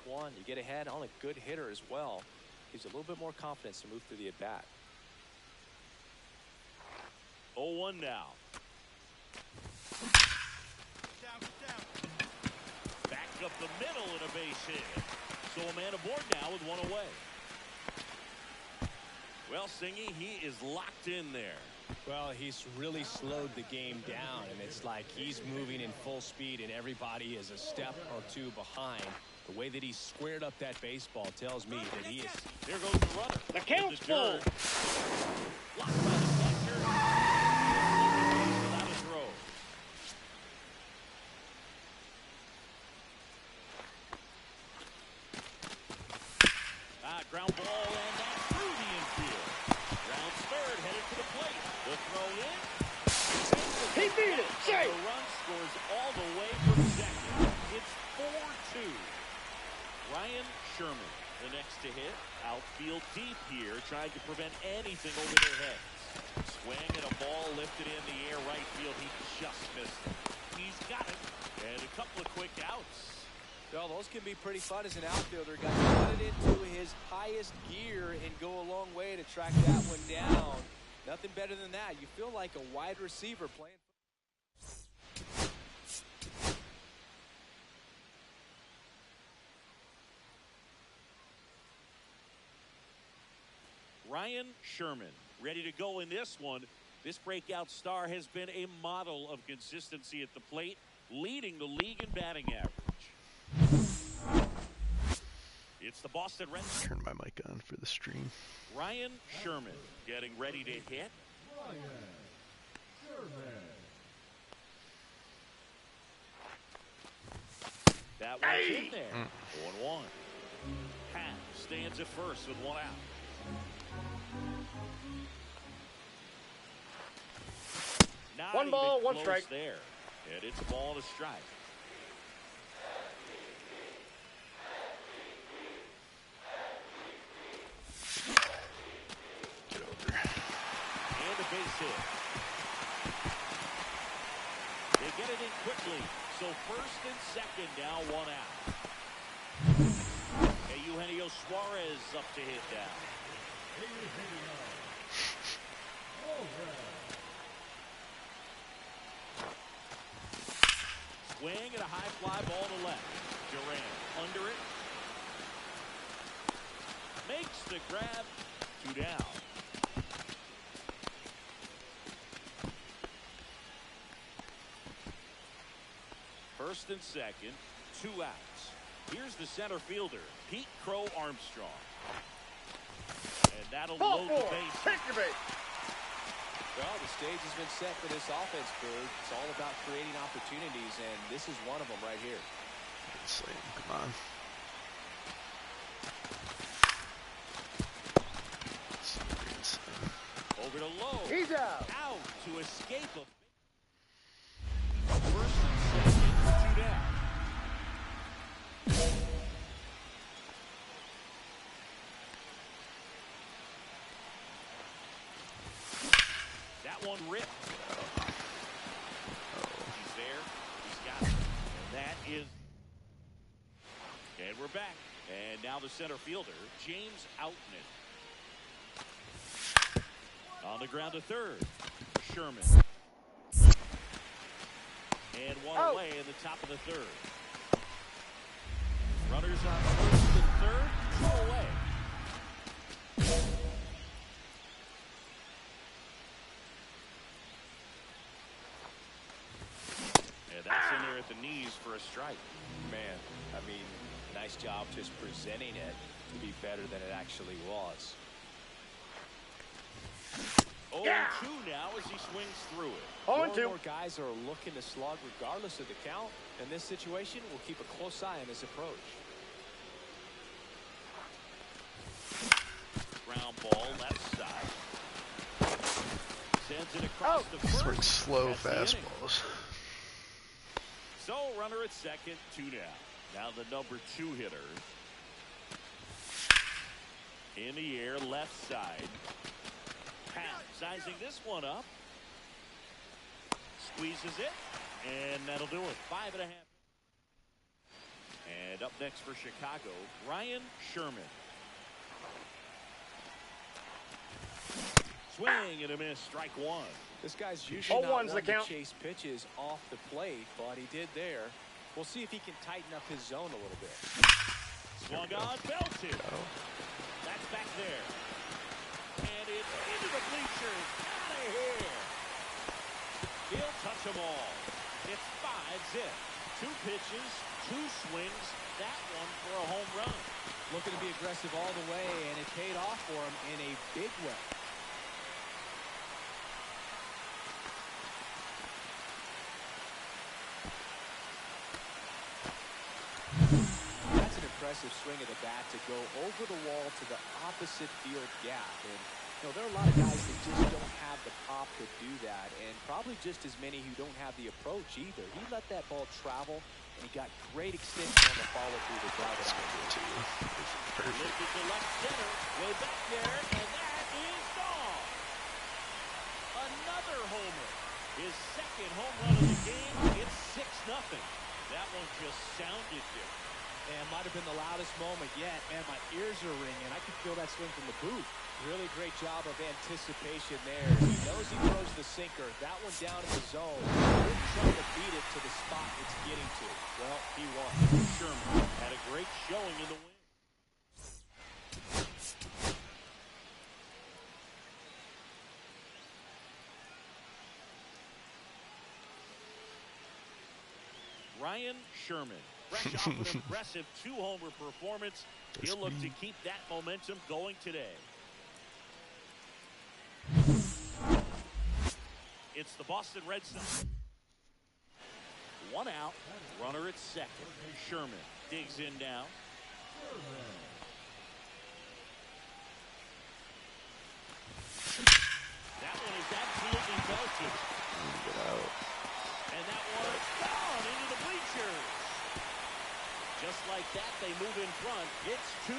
one. You get ahead on a good hitter as well. Gives you a little bit more confidence to move through the at-bat. 0-1 now. Back up the middle and a base hit. So a man aboard now with one away. Well, Singy, he is locked in there. Well, he's really slowed the game down, and it's like he's moving in full speed, and everybody is a step or two behind. The way that he squared up that baseball tells me that he is. There goes the runner. The count's full. Blocked by the catcher. Without a throw. Ground ball, and that's through the infield. Rounds third, headed to the plate. The throw in. He beat it. Safe. The run scores all the way from second. It's 4-2. Ryan Sherman, the next to hit. Outfield deep here, trying to prevent anything over their heads. Swing and a ball lifted in the air right field. He just missed it. He's got it. And a couple of quick outs. Well, those can be pretty fun as an outfielder. Got to put it into his highest gear and go a long way to track that one down. Nothing better than that. You feel like a wide receiver playing. Ryan Sherman ready to go in this one. This breakout star has been a model of consistency at the plate, leading the league in batting average. It's the Boston Red Sox. Turn my mic on for the stream. Ryan Sherman getting ready to hit. That one's in there. 1-1. Pat stands at first with one out. Not One ball, even one close strike. there. And it's a ball and a strike. Get over. And a base hit. They get it in quickly. So first and second now, one out. Hey, Eugenio Suarez up to hit now. Swing and a high fly ball to left. Duran under it. Makes the grab. 2 down. First and second, 2 outs. Here's the center fielder, Pete Crow Armstrong. And that'll load the base. Take your base. Well, the stage has been set for this offense, Berg. It's all about creating opportunities, and this is one of them right here. Come on. Over to Lowe. He's out. Out to escape a first and second, 2 down. That one ripped. He's there. He's got it. And that is. And we're back. And now the center fielder, James Outman. On the ground to third. Sherman. And one away in the top of the third. Runners on first and third. 2 away. And that's in there at the knees for a strike. Man, I mean, nice job just presenting it to be better than it actually was. 0-2 now as he swings through it. More and more guys are looking to slug regardless of the count. In this situation, we'll keep a close eye on his approach. Ground ball left side. Sends it across the first. Swing slow That's fastballs. So runner at second, 2 down. Now the number 2 hitter. In the air, left side. Pat sizing this one up. Squeezes it. And that'll do it. 5.5. And And up next for Chicago, Ryan Sherman. Swing and a miss, strike one. This guy's usually not 0-1's one the to count. chase pitches off the plate, but he did there. We'll see if he can tighten up his zone a little bit. Swung on, belted. That's back there. And it's into the bleachers. Out of here. He'll touch them all. It's 5-zip. 2 pitches, 2 swings. That one for a home run. Looking to be aggressive all the way, and it paid off for him in a big way. That's an impressive swing of the bat to go over the wall to the opposite field gap. And there are a lot of guys that just don't have the pop to do that, and probably just as many who don't have the approach either. He let that ball travel, and he got great extension on the follow-through to drive it out. Lifted to left center, way back there, and that is gone. Another homer. His second home run of the game. It's 6-0. That one just sounded different. And might have been the loudest moment yet. Man, my ears are ringing. I can feel that swing from the booth. Really great job of anticipation there. He knows he throws the sinker. That one down in the zone. He's trying to beat it to the spot it's getting to. Well, he won. Sherman had a great showing in the win. Ryan Sherman, fresh off an impressive 2-homer performance. He'll look to keep that momentum going today. It's the Boston Red Sox. 1 out, runner at second. Sherman digs in now. That one is absolutely belted. Get out. And that one is gone into the bleachers. Just like that, they move in front. It's 2-0.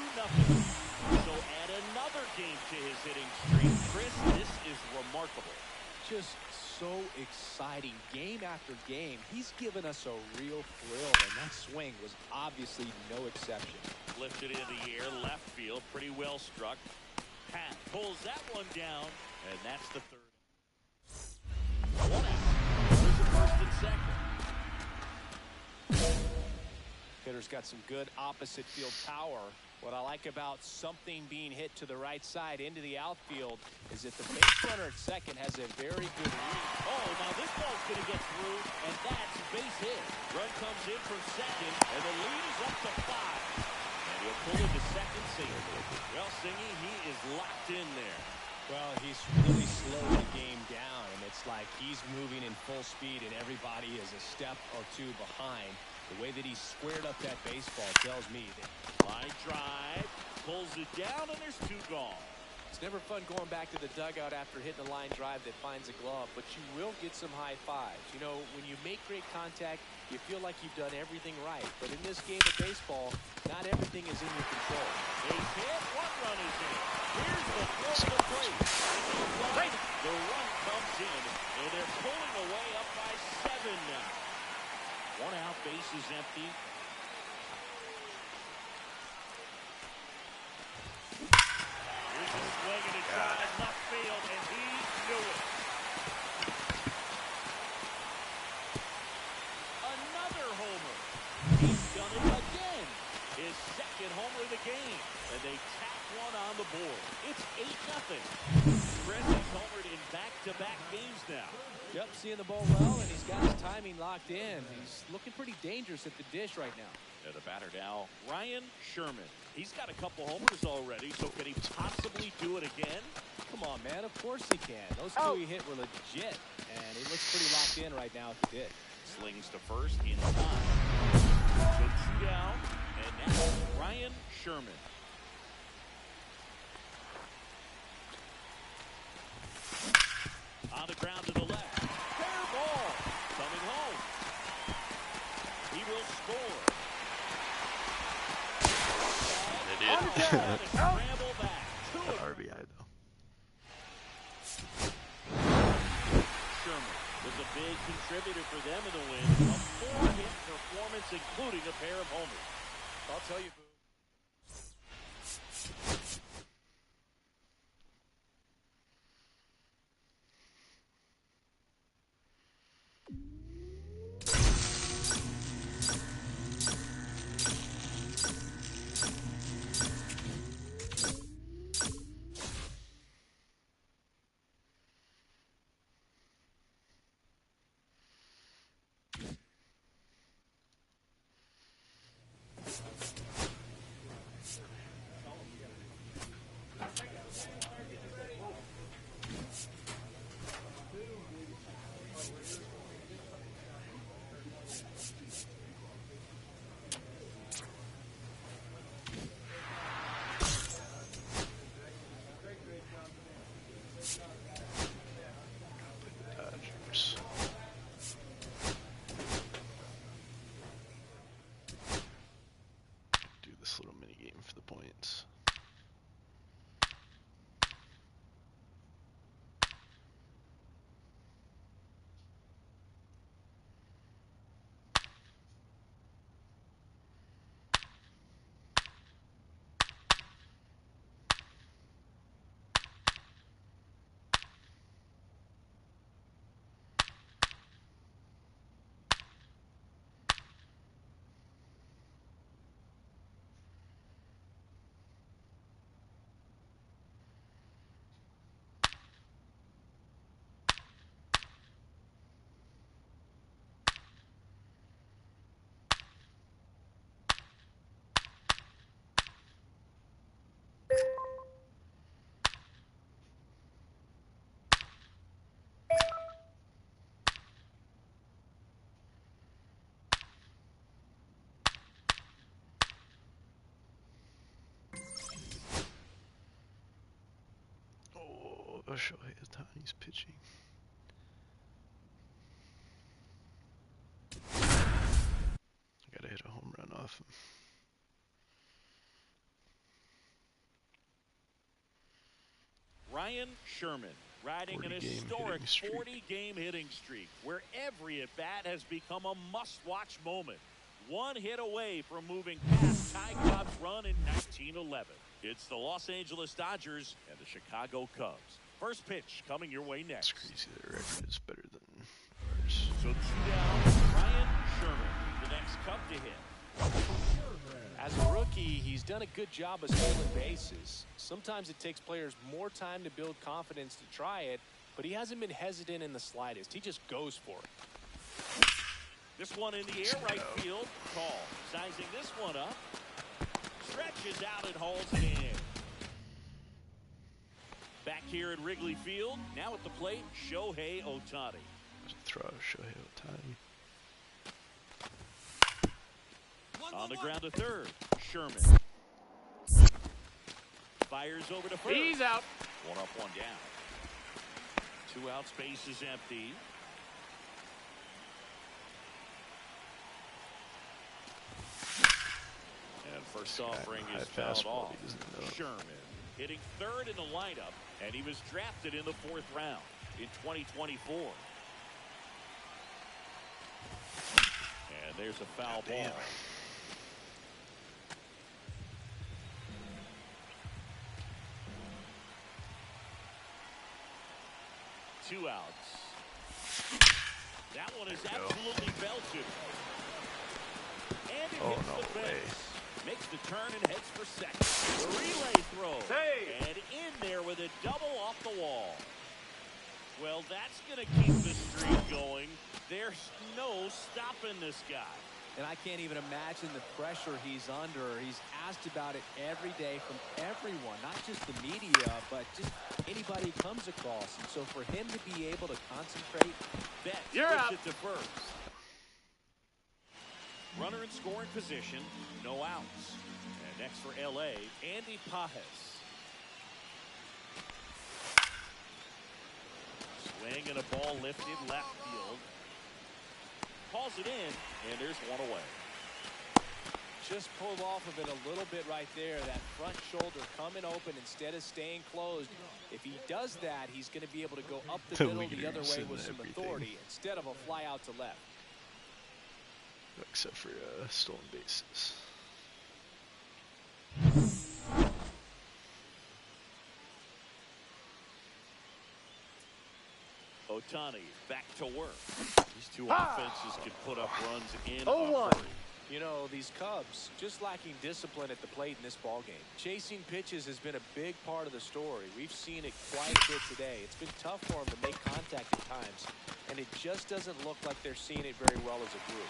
So add another game to his hitting streak. Chris, this is remarkable. Just so exciting. Game after game, he's given us a real thrill, and that swing was obviously no exception. Lifted in the air, left field, pretty well struck. Pat pulls that one down, and that's the third. 1 out. There's the first and second. Hitter's got some good opposite field power. What I like about something being hit to the right side into the outfield is that the base runner at second has a very good read. Oh, now this ball's going to get through, and that's base hit. Run comes in from second, and the lead is up to 5. And he'll pull into second single. Well, Singy, he is locked in there. Well, he's really slowed the game down, and it's like he's moving in full speed, and everybody is a step or 2 behind. The way that he squared up that baseball tells me that. Line drive, pulls it down, and there's 2 gone. It's never fun going back to the dugout after hitting a line drive that finds a glove, but you will get some high fives. You know, when you make great contact, you feel like you've done everything right. But in this game of baseball, not everything is in your control. Base hit, 1 run is in. Here's the throw to the plate. The run comes in, and they're pulling away up by 7 now. 1 out, base is empty. Here's a swing and a drive left field, and he knew it. Another homer. He's done it again. His second homer of the game, and they tack 1 on the board. It's 8-0. Chris has homered in back-to-back games now. Yep, seeing the ball well, and he's got his timing locked in. He's looking pretty dangerous at the dish right now. And the batter now, Ryan Sherman. He's got a couple homers already, so can he possibly do it again? Come on, man. Of course he can. Those 2 he hit were legit, and he looks pretty locked in right now if he did. Slings to first in time. So 2 down, and now Ryan Sherman. On the ground to the left. Fair ball. Coming home. He will score. Scramble back. RBI though. Sherman was a big contributor for them in the win. A 4-hit performance, including a pair of homers. I'll tell you. Dodgers. Do this little mini game for the points. Oh, Shohei Ohtani's pitching. I gotta hit a home run off him. Ryan Sherman riding an 40 game historic hitting streak. 40-game hitting streak where every at-bat has become a must-watch moment. One hit away from moving past Ty Cobb's run in 1911. It's the Los Angeles Dodgers and the Chicago Cubs. First pitch coming your way It's next. crazy their record is better than ours. So 2 down, Ryan Sherman, the next Cub to hit. As a rookie, he's done a good job of stealing bases. Sometimes it takes players more time to build confidence to try it, but he hasn't been hesitant in the slightest. He just goes for it. This one in the air, right field. Call. Sizing this one up. Stretches out and hauls it in. Back here at Wrigley Field. Now at the plate, Shohei Ohtani. Throw out Shohei Ohtani. On the ground to third, Sherman. Fires over to first. He's out. 1 up, 1 down. 2 outs, base is empty. And first offering High is fouled fastball, off. he doesn't know. Sherman hitting third in the lineup, and he was drafted in the 4th round in 2024. And there's a foul ball. 2 outs. That one is absolutely belted. And it hits no the fence. way. Makes the turn and heads for second. The relay throw. And in there with a double off the wall. Well, that's going to keep the streak going. There's no stopping this guy. And I can't even imagine the pressure he's under. He's asked about it every day from everyone, not just the media, but just anybody he comes across. And so for him to be able to concentrate, Betts You're puts out. it to first. Runner in scoring position, no outs. And next for LA, Andy Pajes. Swing and a ball lifted left field. Calls it in, and there's one away. just pulled off of it a little bit right there. That front shoulder coming open instead of staying closed. If he does that, he's going to be able to go up the middle the other way with some authority instead of a fly out to left. Except for stolen bases. Ohtani back to work. These two offenses can put up runs in a 0-1. hurry. You know, these Cubs just lacking discipline at the plate in this ballgame. Chasing pitches has been a big part of the story. We've seen it quite a bit today. It's been tough for them to make contact at times, and it just doesn't look like they're seeing it very well as a group.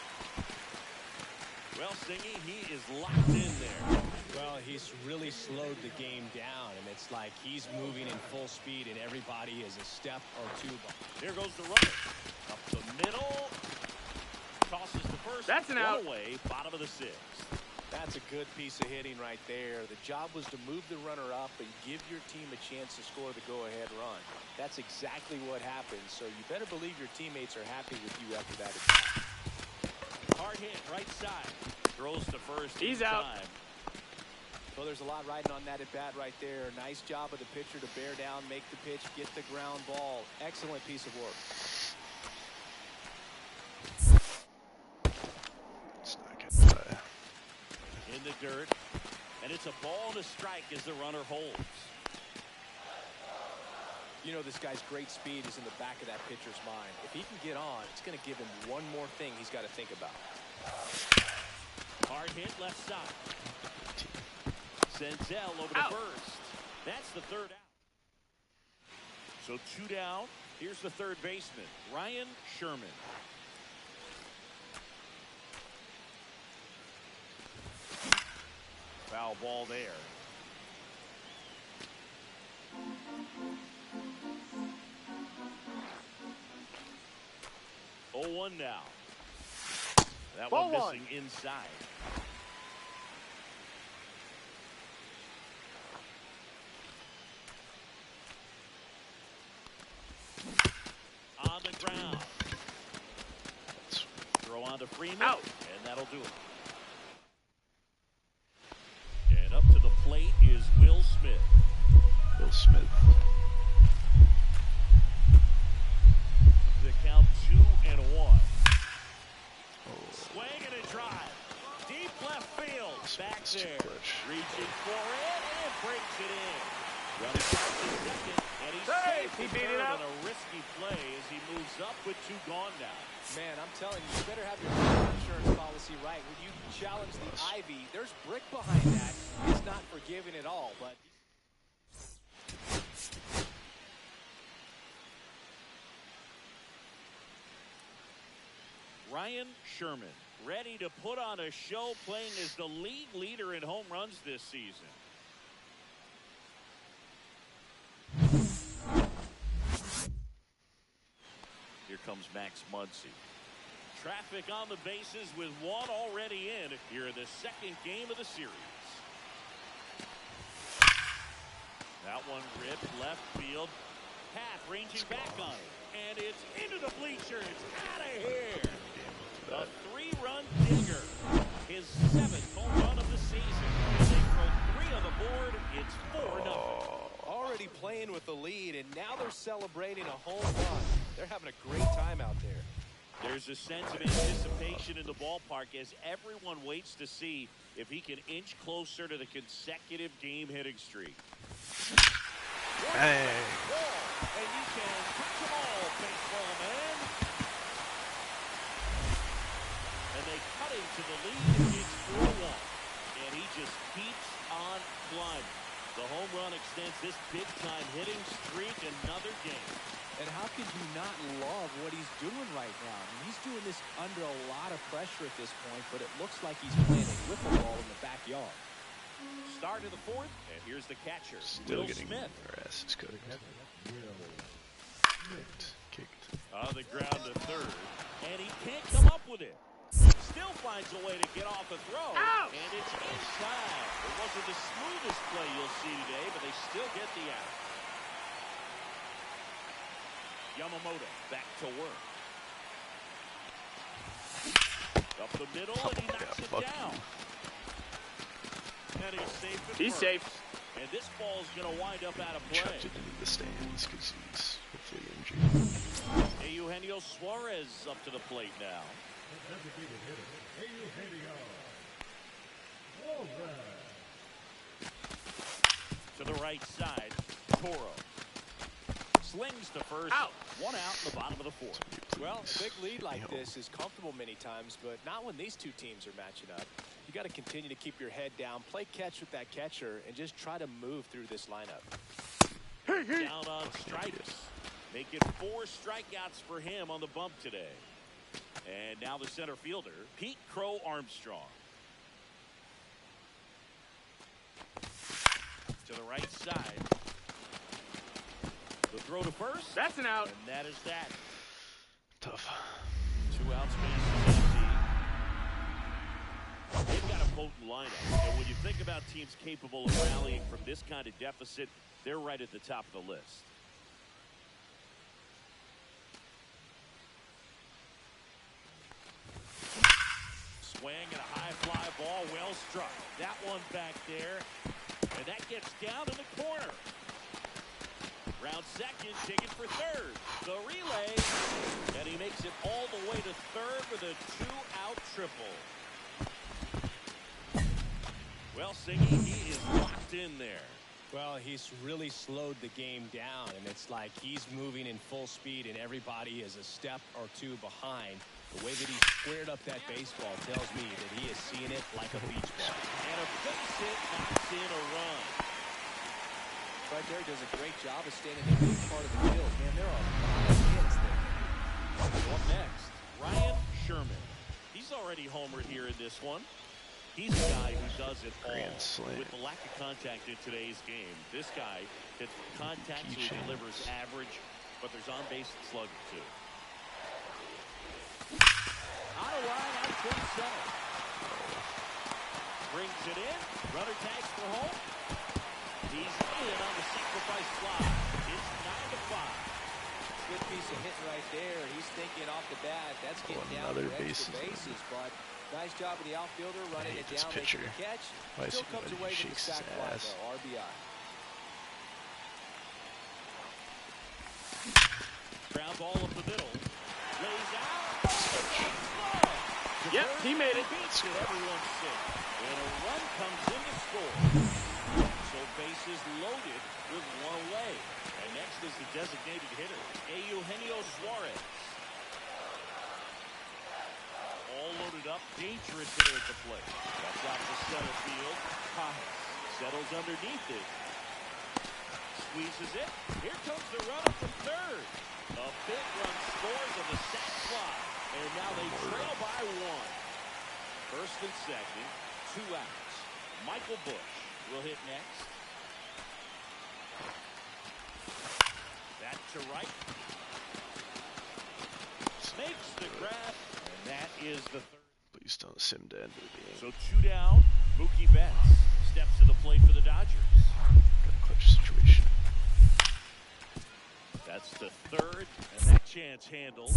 Well, Singy, he is locked in there. Well, he's really slowed the game down, and it's like he's moving in full speed, and everybody is a step or two behind. Here goes the runner. Up the middle. Tosses the first. That's an out. Away, bottom of the sixth. That's a good piece of hitting right there. The job was to move the runner up and give your team a chance to score the go-ahead run. That's exactly what happened, so you better believe your teammates are happy with you after that attack. Hard hit, right side. Throws to first. He's in out. time. Well, there's a lot riding on that at bat right there. Nice job of the pitcher to bear down, make the pitch, get the ground ball. Excellent piece of work. It's not getting by. In the dirt. And it's a ball to strike as the runner holds. You know, this guy's great speed is in the back of that pitcher's mind. If he can get on, it's going to give him one more thing he's got to think about. Hard hit left side. Senzel over to first. That's the third out. So 2 down. Here's the third baseman, Ryan Sherman. Foul ball there. Oh, 1 now. That Ball one one. missing inside. On the ground. Throw on to Freeman. Out. And that'll do it. And up to the plate is Will Smith. Will Smith. The count 2-1. Swing and a drive. Deep left field. Back It's too there. clutch. Reaching for it and breaks it in. Running back to second. And he's Safe. safe. He to beat it third out. on a risky play as he moves up with 2 gone now. Man, I'm telling you, you better have your life insurance policy right. When you challenge the Ivy, there's brick behind that. It's not forgiving at all, but... Ryan Sherman, ready to put on a show, playing as the league leader in home runs this season. Here comes Max Muncy. Traffic on the bases with 1 already in here in the second game of the series. That one ripped left field. Path ranging back on it. And it's into the bleachers. Out of here. A 3-run dinger. His 7th home run of the season. They throw 3 on the board. It's 4-0. Already playing with the lead, and now they're celebrating a home run. They're having a great time out there. There's a sense of anticipation in the ballpark as everyone waits to see if he can inch closer to the consecutive game hitting streak. Hey. And you can catch them all, baseball man. And they cut into the lead. It's 4-1. And he just keeps on climbing. The home run extends this big-time hitting streak another game. And how could you not love what he's doing right now? I mean, he's doing this under a lot of pressure at this point, but it looks like he's playing a wiffle ball in the backyard. Start of the 4th, and here's the catcher, Still Will getting Smith. our asses cooked. Kicked. On the ground to third, and he can't come up with it. Still finds a way to get off a throw, Ouch! and it's inside. It wasn't the smoothest play you'll see today, but they still get the out. Yamamoto back to work. Up the middle, and he knocks it down. And he's safe at He's first. safe. And this ball's going to wind up out of Chucked play. it into the stands because he's hopefully injured. Eugenio Suarez up to the plate now. the right side. Toro slings to first. Out. One out in the bottom of the fourth. Well, a big lead like Home. this is comfortable many times, but not when these two teams are matching up. You got to continue to keep your head down, play catch with that catcher, and just try to move through this lineup. Down on strikes. Make it 4 strikeouts for him on the bump today. And now the center fielder, Pete Crow Armstrong. To the right side. The throw to first. That's an out. And that is that. Tough. 2 outs, base is empty. They've got a potent lineup. And when you think about teams capable of rallying from this kind of deficit, they're right at the top of the list. Swing and a high fly ball, well struck. That one back there. And that gets down in the corner. Round second, taken for third. The relay. And he makes it all the way to third with a 2-out triple. Well, Siggy, he is locked in there. Well, he's really slowed the game down, and it's like he's moving in full speed, and everybody is a step or two behind. The way that he squared up that baseball tells me that he is seeing it like a beach ball. And a base hit knocks in a run. Right there, does a great job of staying in the big part of the field. Man, there are a lot of hits there. Up next, Ryan Sherman. He's already homered here in this one. He's a guy who does it all. Grand slam. With the lack of contact in today's game, this guy hits contact, so he Keychains. delivers average, but there's on-base slug too. On a line out towards center. Brings it in. Runner tags for home. He's in on the sacrifice fly. It's 9-5. Good piece of hitting right there. He's thinking off the bat. That's getting down another for extra bases. bases, but nice job of the outfielder running hate it this down, pitcher. making the catch. Why is Still he comes when away he with the shakes his sac fly, ass? though. RBI. Ground ball up the middle. Lays out. Yep, he made it. Beats it. Everyone's sick. And a run comes in to score. So bases loaded with one away. And next is the designated hitter, Eugenio Suarez. All loaded up. Dangerous hitter at the plate. That's out to center field. Cajas settles underneath it. Squeezes it. Here comes the runner from third. A big run scores on the sac fly. And now they trail by 1. First and second, 2 outs. Michael Busch will hit next. Back to right. Makes the grab. And that is the third. Please don't sim to end the game. So 2 down. Mookie Betts steps to the plate for the Dodgers. Got a clutch situation. That's the third, and that chance handled.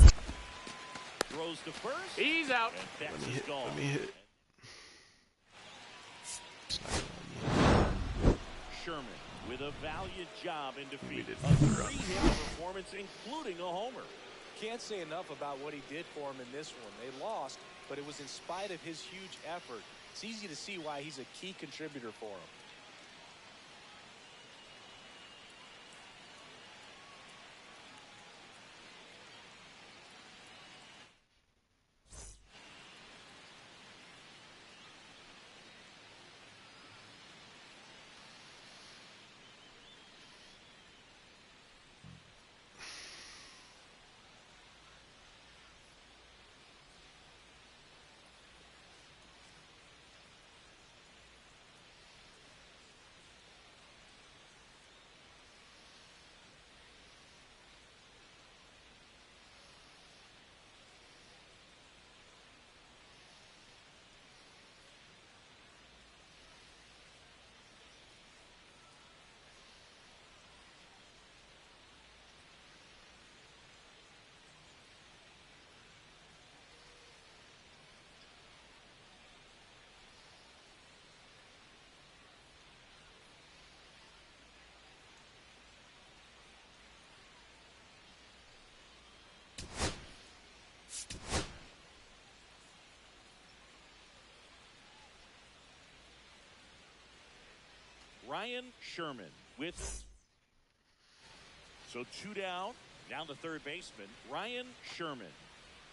Throws to first. He's out. And Betts Let me is hit. gone. Let me hit. It's not gonna let me Sherman with a valiant job in defeat. We did A not run. 3-hit performance, including a homer. Can't say enough about what he did for him in this one. They lost, but it was in spite of his huge effort. It's easy to see why he's a key contributor for him. Ryan Sherman with. So 2 down. Now the third baseman, Ryan Sherman.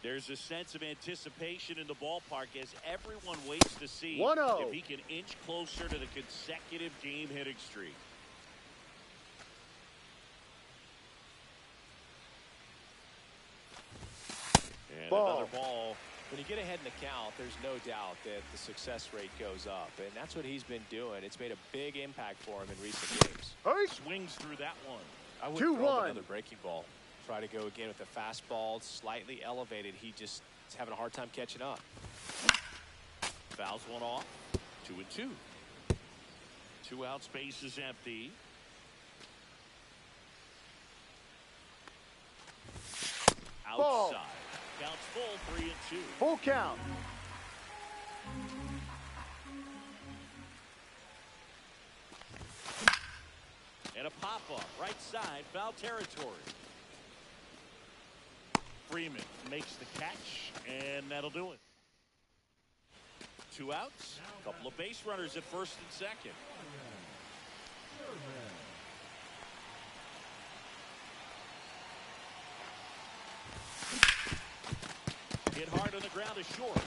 There's a sense of anticipation in the ballpark as everyone waits to see 1-0. if he can inch closer to the consecutive game hitting streak. And another ball. When you get ahead in the count, there's no doubt that the success rate goes up, and that's what he's been doing. It's made a big impact for him in recent games. Swings through that one. I would throw another breaking ball. Try to go again with the fastball, slightly elevated. He just is having a hard time catching up. Fouls one off. 2-2. 2 out, space is empty. Outside. Counts full, 3-2. Full count. And a pop-up, right side, foul territory. Freeman makes the catch, and that'll do it. 2 outs, a couple of base runners at first and second. Hit hard on the ground is short.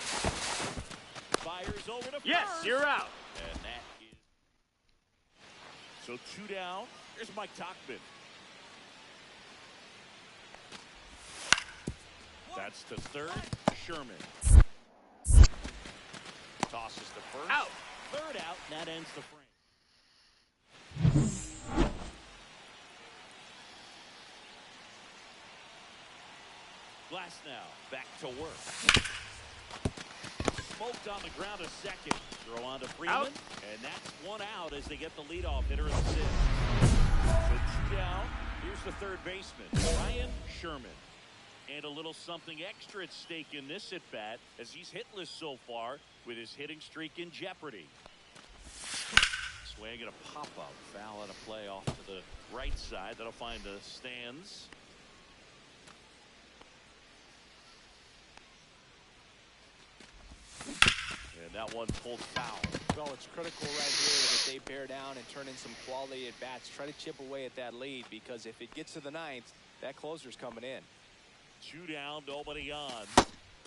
Fires over to first. Yes, you're out. And that is. So 2 down. Here's Mike Tauchman. That's to third. Sherman. Tosses to first. Out. Third out. And that ends the frame. Glass now. Back to work. Smoked on the ground a second. Throw on to Freeman. Out. And that's 1 out as they get the leadoff hitter in the 6th. So 2 down. Here's the third baseman, Ryan Sherman. And a little something extra at stake in this at-bat as he's hitless so far with his hitting streak in jeopardy. Swing and a pop-up. Foul and a play off to the right side. That'll find the stands. And that one pulled foul. Well, it's critical right here that they bear down and turn in some quality at-bats. Try to chip away at that lead, because if it gets to the 9th, that closer's coming in. 2 down, nobody on.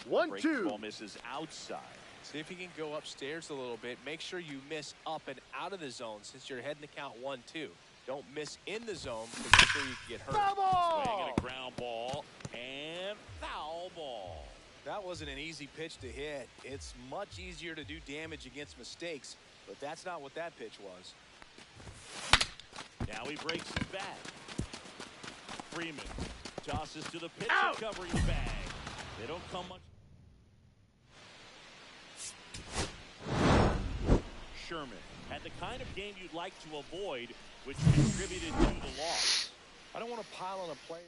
1-2. Ball misses outside. See if you can go upstairs a little bit. Make sure you miss up and out of the zone since you're heading to count 1-2. Don't miss in the zone, because that's where you can get hurt. Swing and a ground ball and foul ball. That wasn't an easy pitch to hit. It's much easier to do damage against mistakes, but that's not what that pitch was. Now he breaks his bat. Freeman tosses to the pitcher Out. covering the bag. They don't come much. Sherman had the kind of game you'd like to avoid, which contributed to the loss. I don't want to pile on a player.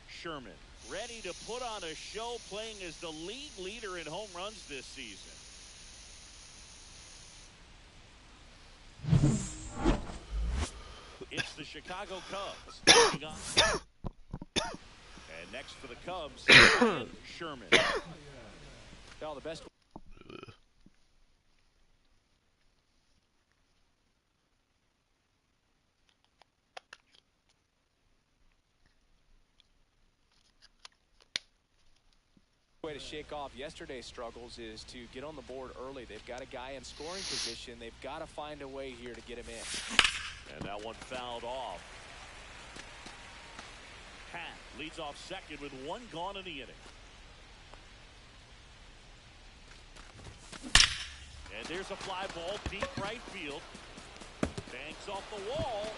Sherman, ready to put on a show, playing as the league leader in home runs this season. It's the Chicago Cubs. And next for the Cubs, Sherman. Well, the best. Way to shake off yesterday's struggles is to get on the board early. They've got a guy in scoring position. They've got to find a way here to get him in. And that one fouled off. Pat leads off second with one gone in the inning. And there's a fly ball deep right field. Banks off the wall.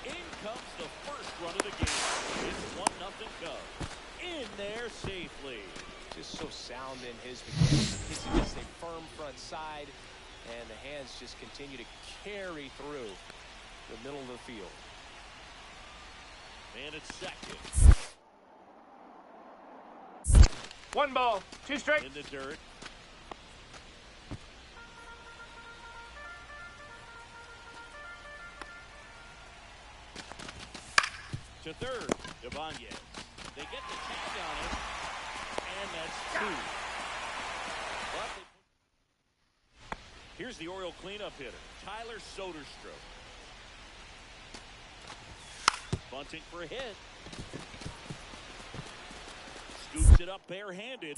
In comes the first run of the game. It's 1-0 Cubs. In there safely. Just so sound in his mechanics. Hits against a firm front side, and the hands just continue to carry through the middle of the field. And it's second. 1 ball, 2 strikes. In the dirt. To third, Ibanez. They get the tag on it, and that's 2. But here's the Oriole cleanup hitter, Tyler Soderstrom. Bunting for a hit. Scoops it up barehanded,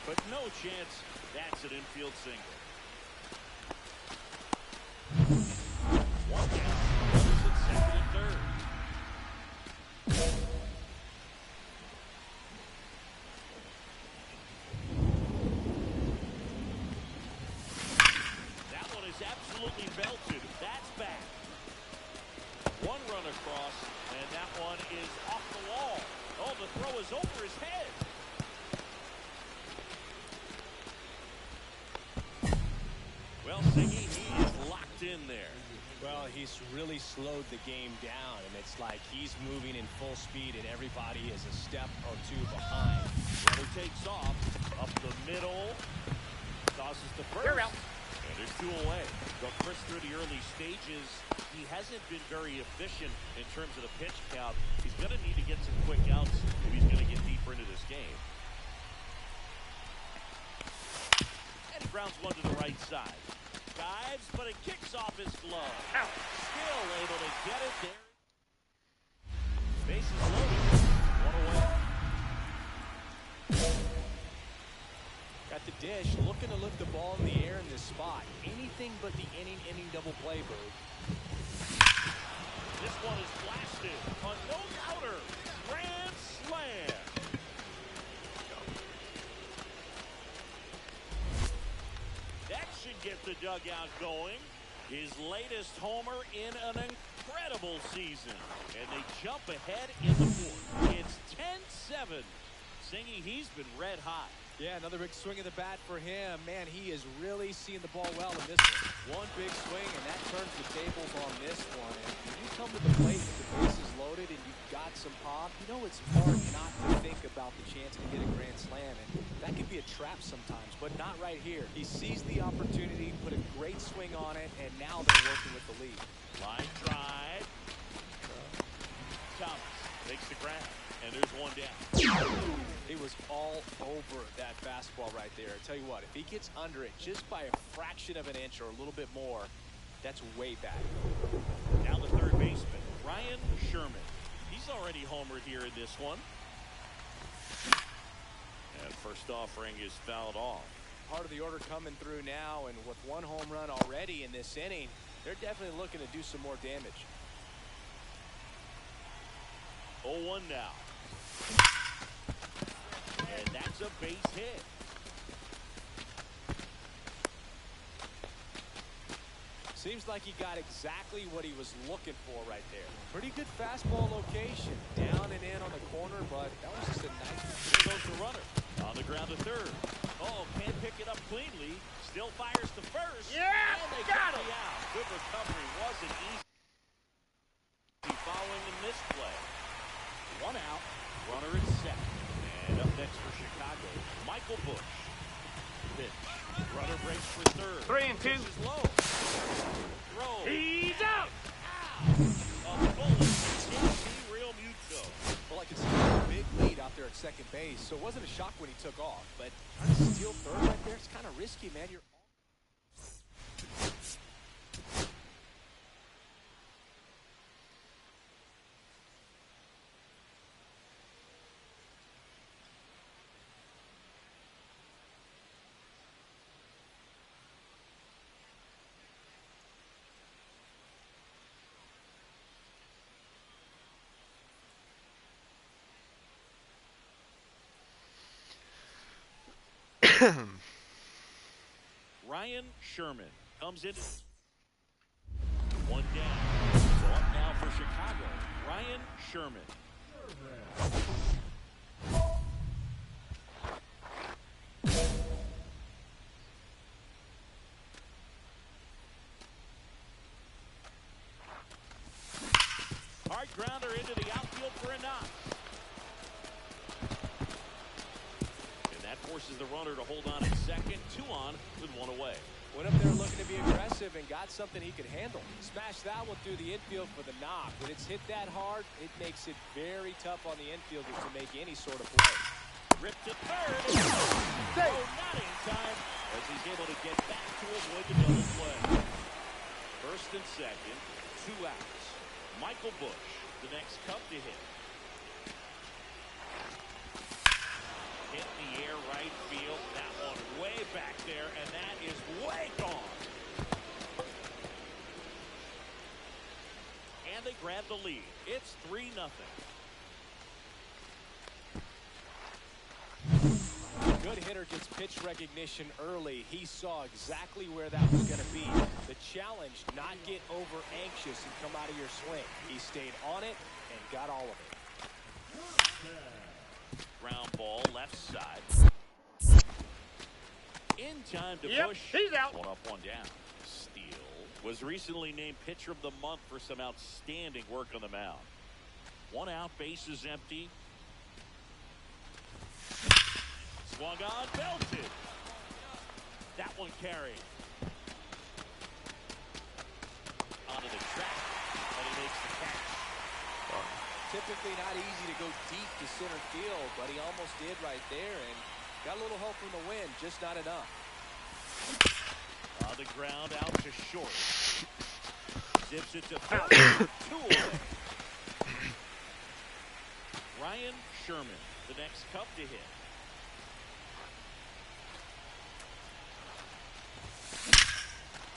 but no chance. That's an infield single. 1 down. Runners at second and third. That one is absolutely belted. That's back. 1 run across, and that one is off the wall. Oh, the throw is over his head. Well, Siggy, he is locked in there. Well, he's really slowed the game down, and it's like he's moving in full speed, and everybody is a step or 2 behind. Runner takes off, up the middle, tosses to first, and there's 2 away. But Chris, through the early stages, he hasn't been very efficient in terms of the pitch count. He's going to need to get some quick outs if he's going to get deeper into this game. And he grounds one to the right side. Dives, but it kicks off his glove. Ow. Still able to get it there. Bases loaded. 1 away. Got the dish, looking to lift the ball in the air in this spot. Anything but the inning double play, Bird. This one is blasted. A no-doubter. Grand slam. That should get the dugout going. His latest homer in an incredible season. And they jump ahead in the 4th. It's 10-7. Singy, he's been red hot. Yeah, another big swing of the bat for him. Man, he is really seeing the ball well in this one. One big swing, and that turns the tables on this one. And when you come to the plate with the bases loaded and you've got some pop, you know it's hard not to think about the chance to get a grand slam. And that can be a trap sometimes, but not right here. He sees the opportunity, put a great swing on it, and now they're working with the lead. Line drive. Thomas takes the grab, and there's 1 down. He was all over that fastball right there. I tell you what, if he gets under it just by a fraction of an inch or a little bit more, that's way back. Now the third baseman, Ryan Sherman. He's already homered here in this one. And first offering is fouled off. Part of the order coming through now, and with 1 home run already in this inning, they're definitely looking to do some more damage. 0-1 now. And that's a base hit. Seems like he got exactly what he was looking for right there. Pretty good fastball location. Down and in on the corner, but that was just a nice. Here goes the runner. On the ground to third. Oh, can't pick it up cleanly. Still fires to first. Yeah, and they got get him. the out. Good recovery. Wasn't easy following the misplay. 1 out. base, so it wasn't a shock when he took off. But trying to steal third right there, it's kind of risky, man. You're Ryan Sherman comes in. One down. So up now for Chicago. Ryan Sherman. Hard grounder into the outfield for a knock. And that forces the runner to hold on at second. 2 on with 1 away. went up there looking to be aggressive and got something he could handle. Smash that one through the infield for the knock. When it's hit that hard, it makes it very tough on the infielder to make any sort of play. Ripped to third. Oh, not in time as he's able to get back to avoid the double play. First and second, 2 outs. Michael Busch, the next Cub to hit. Hit in the air right field. That one way back there, and that is way gone. And they grab the lead. It's 3-0. Good hitter gets pitch recognition early. He saw exactly where that was going to be. The challenge, not get over anxious and come out of your swing. He stayed on it and got all of it. Ground ball left side. In time to push. He's out. 1 up, 1 down. Steele was recently named pitcher of the month for some outstanding work on the mound. 1 out, bases empty. Swung on, belted. That one carried. Onto the track, and he makes the catch. Typically not easy to go deep to center field, but he almost did right there and got a little help from the wind, just not enough. On the ground, out to short. Zips it to third. 2 away. Ryan Sherman, the next Cub to hit.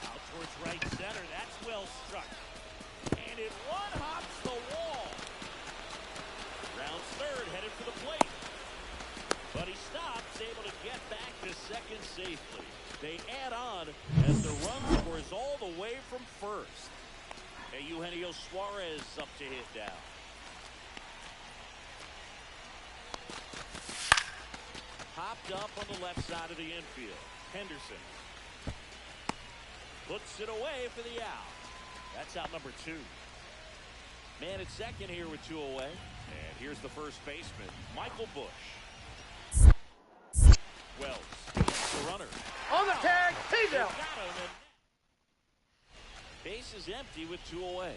Out towards right center. That's well struck. And it one-hops the wall. Rounds third, headed for the plate. But he stops, able to get back to second safely. They add on as the run scores all the way from first. And Eugenio Suarez up to hit down. Popped up on the left side of the infield. Henderson puts it away for the out. That's out number 2. Man at second here with 2 away. And here's the first baseman, Michael Busch. Wells, the runner. On the tag. He's They out. got him, and base is empty with 2 away.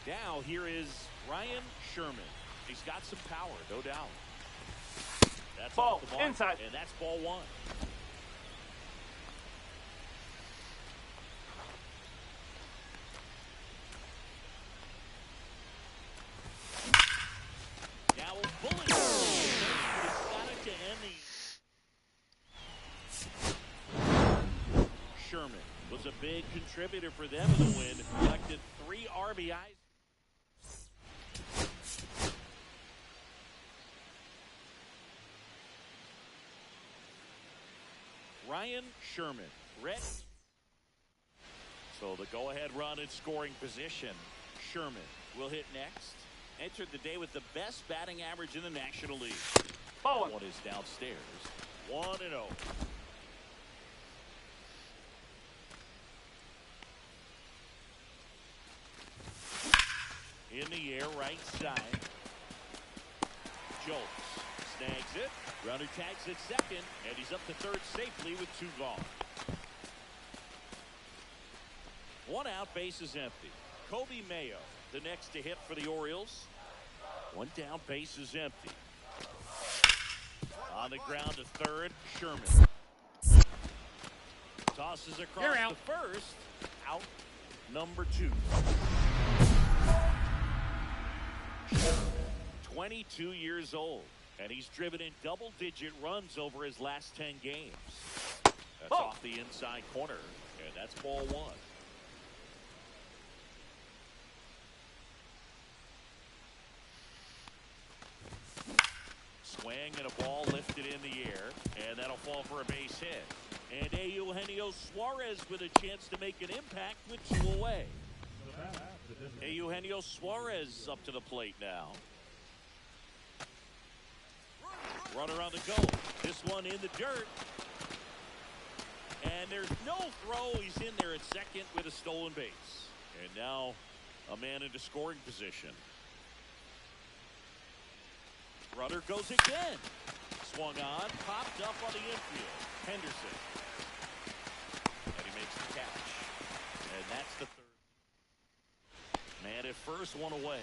Now here is Ryan Sherman. He's got some power, no doubt. That's Ball, off the mark, inside. and that's ball 1. Now a bullet. He's got it to end the. Sherman was a big contributor for them in the win. Collected 3 RBIs. Ryan Sherman, red. So the go-ahead run in scoring position. Sherman will hit next. Entered the day with the best batting average in the National League. Ball 1. One is downstairs. 1-0. In the air, right side. Jolts snags it. Runner tags at second, and he's up to third safely with 2 gone. 1 out, base is empty. Kobe Mayo, the next to hit for the Orioles. 1 down, base is empty. On the ground to third, Sherman. Tosses across to first. Out number 2. 22 years old, and he's driven in double-digit runs over his last 10 games. That's off the inside corner, and that's ball 1. Swing and a ball lifted in the air, and that'll fall for a base hit. And Eugenio Suarez with a chance to make an impact with 2 away. Eugenio Suarez up to the plate now. Runner on the go. This one in the dirt. And there's no throw. He's in there at second with a stolen base. And now a man into scoring position. Runner goes again. Swung on, popped up on the infield. Henderson. And he makes the catch. And that's the 3rd. Man at first, 1 away.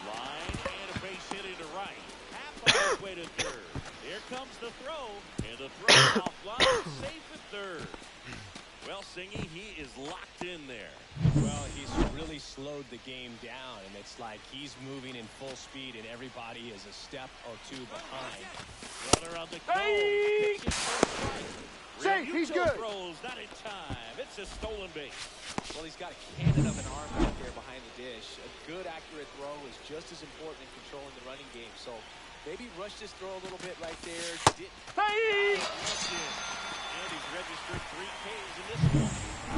Line and a base hit into right. Half on his way to third. Here comes the throw. And the throw offline. Safe at third. Well, Singy, he is locked in there. Well, he's really slowed the game down, and it's like he's moving in full speed, and everybody is a step or 2 behind. Runner on the go. Hey! Say, he's good. Throws not in time. It's a stolen base. Well, he's got a cannon of an arm back there behind the dish. A good, accurate throw is just as important in controlling the running game. So maybe rush this throw a little bit right there. Hey! And he's registered 3 Ks in this one.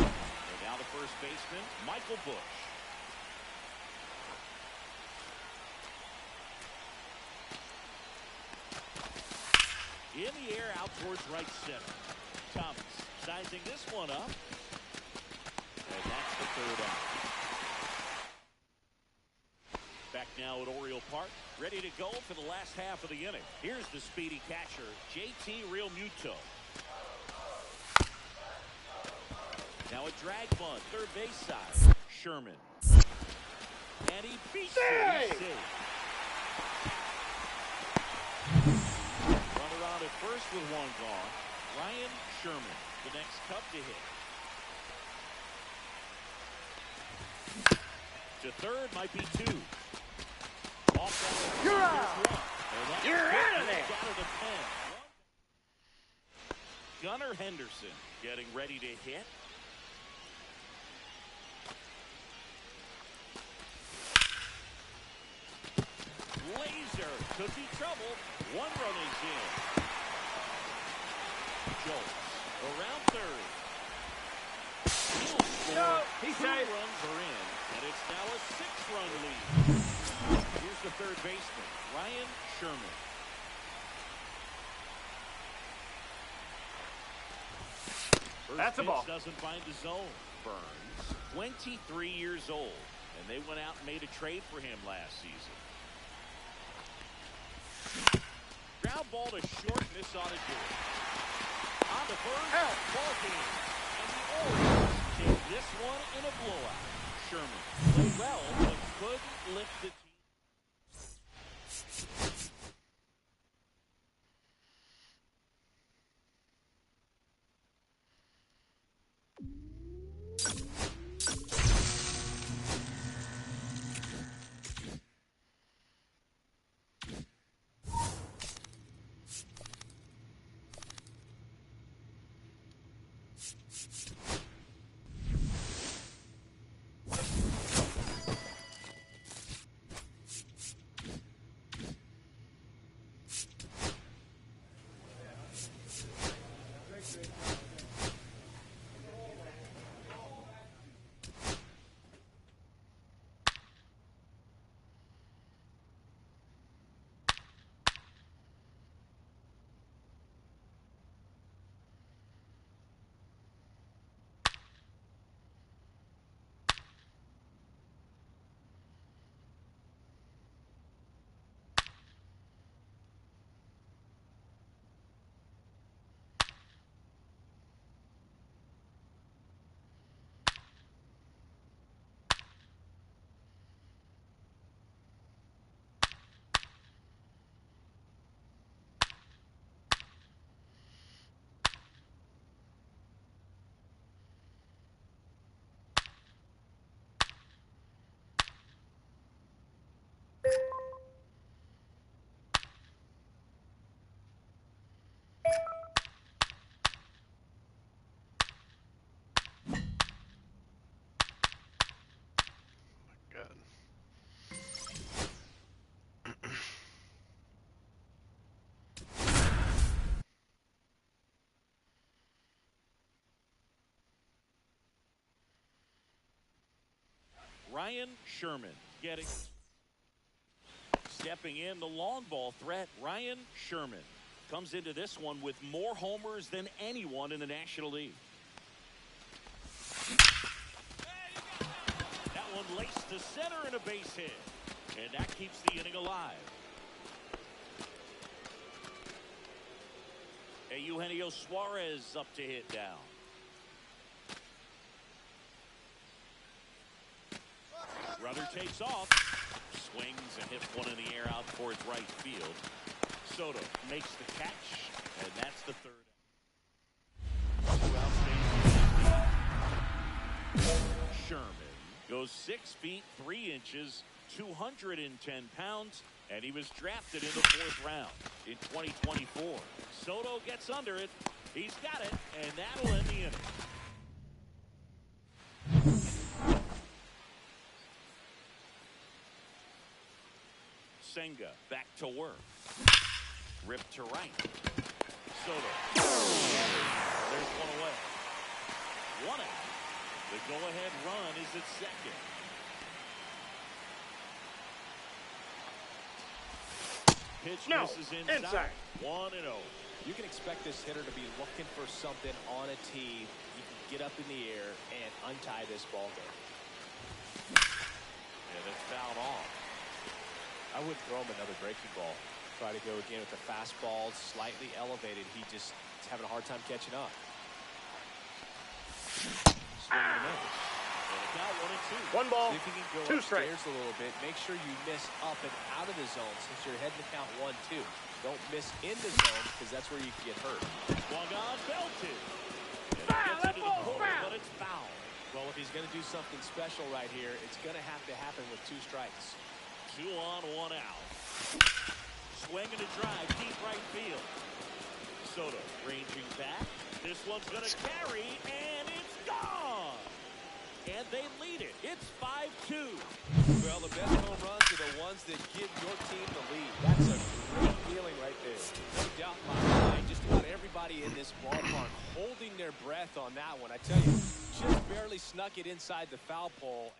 And now the first baseman, Michael Busch. In the air, out towards right center. Thomas sizing this one up. And that's the 3rd out. Back now at Oriole Park, ready to go for the last half of the inning. Here's the speedy catcher, JT Realmuto. Now a drag bunt, third base side. Sherman. And he beats it. He's safe. Runner on at first with 1 gone. Ryan Sherman, the next Cub to hit. To third might be 2. Off that. You're out. You're out of there. Down to the 10. Gunnar Henderson getting ready to hit. Laser could be trouble. 1 run is in. Jones around third. He'll score. He's 2 safe. runs are in, and it's now a 6-run lead. Here's the third baseman, Ryan Sherman. That's a ball. Doesn't find the zone. Burns, 23 years old, and they went out and made a trade for him last season. Ground ball to short, and this ought to do it. On the first, ball game. And the Orioles take this one in a blowout. Sherman played well, but couldn't lift the team. Ryan Sherman getting. Stepping in the long ball threat, Ryan Sherman comes into this one with more homers than anyone in the National League. That one laced to center and a base hit. And that keeps the inning alive. Eugenio Suarez up to hit down. Runner takes off. Swings and hits one in the air out towards right field. Soto makes the catch, and that's the third. 2 outs. Sherman goes 6 feet 3 inches, 210 pounds, and he was drafted in the 4th round in 2024. Soto gets under it. He's got it, and that'll end the inning. Senga back to work. Ripped to right. Soto. There's one away. 1 out. The go-ahead run is at second. Pitch misses inside. 1-0. You can expect this hitter to be looking for something on a tee. You can get up in the air and untie this ball game. And it's fouled off. I wouldn't throw him another breaking ball. Try to go again with the fastball slightly elevated. He just is having a hard time catching up. And it's out 1-2. 1 ball, See if you can go 2 strikes. upstairs a little bit. Make sure you miss up and out of the zone since you're heading to count 1-2. Don't miss in the zone because that's where you can get hurt. Swung on, belted. And it gets into the corner, but it's foul. Well, if he's going to do something special right here, it's going to have to happen with 2 strikes. 2 on, 1 out. Swinging a drive, deep right field. Soto ranging back. This one's going to carry, and it's gone. And they lead it. It's 5-2. Well, the best home runs are the ones that give your team the lead. That's a great feeling right there. No doubt in my mind, just about everybody in this ballpark holding their breath on that one. I tell you, just barely snuck it inside the foul pole.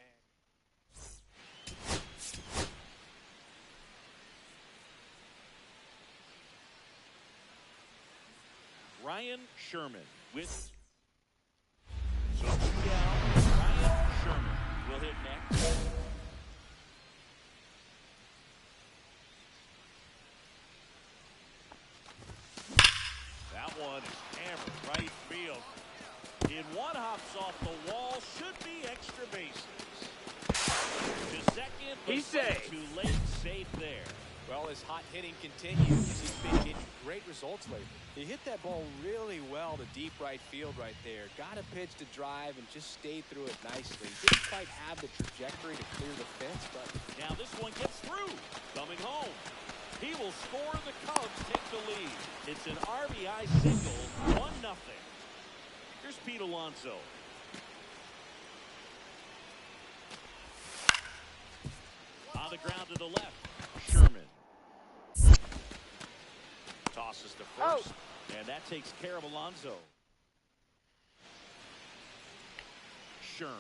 Ryan Sherman with. So down. Ryan Sherman will hit next. That one is hammered right field. In one hops off the wall, should be extra bases. To second, He's safe. Too late, safe there. Well, his hot hitting continues. He's been getting great results lately. He hit that ball really well to deep right field right there. Got a pitch to drive and just stayed through it nicely. Didn't quite have the trajectory to clear the fence, but now this one gets through. Coming home. He will score. The Cubs take the lead. It's an RBI single, 1-0. Here's Pete Alonso. On the ground to the left. Sherman. Tosses to first. And that takes care of Alonso. Sherman,